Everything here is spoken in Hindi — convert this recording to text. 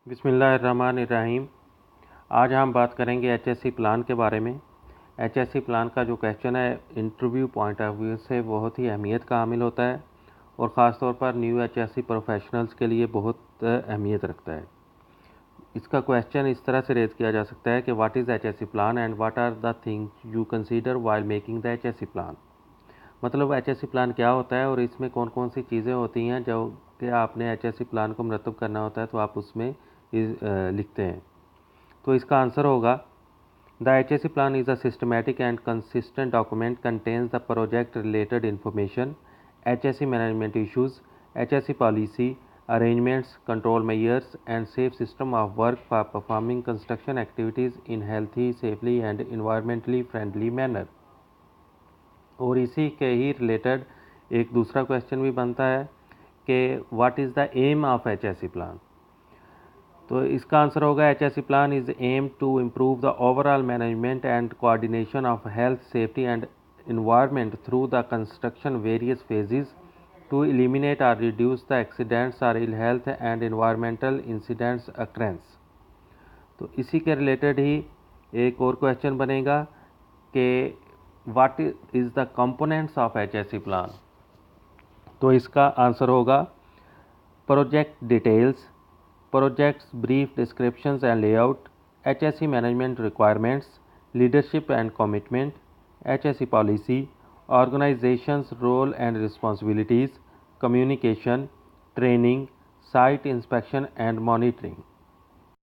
बिस्मिल्लाहिर्रहमानिर्रहीम। आज हम बात करेंगे एचएससी प्लान के बारे में। एचएससी प्लान का जो क्वेश्चन है इंटरव्यू पॉइंट ऑफ व्यू से बहुत ही अहमियत का हामिल होता है और ख़ास तौर पर न्यू एचएससी प्रोफेशनल्स के लिए बहुत अहमियत रखता है। इसका क्वेश्चन इस तरह से रेज किया जा सकता है कि what is HSC plan and what are the things you consider while making the HSC plan. मतलब एचएससी प्लान क्या होता है और इसमें कौन कौन सी चीज़ें होती हैं जो कि आपने एचएससी प्लान को मरतब करना होता है तो आप उसमें लिखते हैं। तो इसका आंसर होगा the HSE plan is a systematic and consistent document contains the project related information, HSE management issues, HSE policy, arrangements, control measures and safe system of work for performing construction activities in healthy, safely and environmentally friendly manner। और इसी के ही रिलेटेड एक दूसरा क्वेश्चन भी बनता है कि what is the aim of HSE plan. तो इसका आंसर होगा HSE plan is aim to improve the overall management and coordination of health safety and environment through the construction various phases to eliminate or reduce the accidents or ill health and environmental incidents occurrence। तो इसी के रिलेटेड ही एक और क्वेश्चन बनेगा कि what is the components of HSE plan. तो इसका आंसर होगा project details, projects brief descriptions and layout, HSE management requirements, leadership and commitment, HSE policy, organization's role and responsibilities, communication, training, site inspection and monitoring।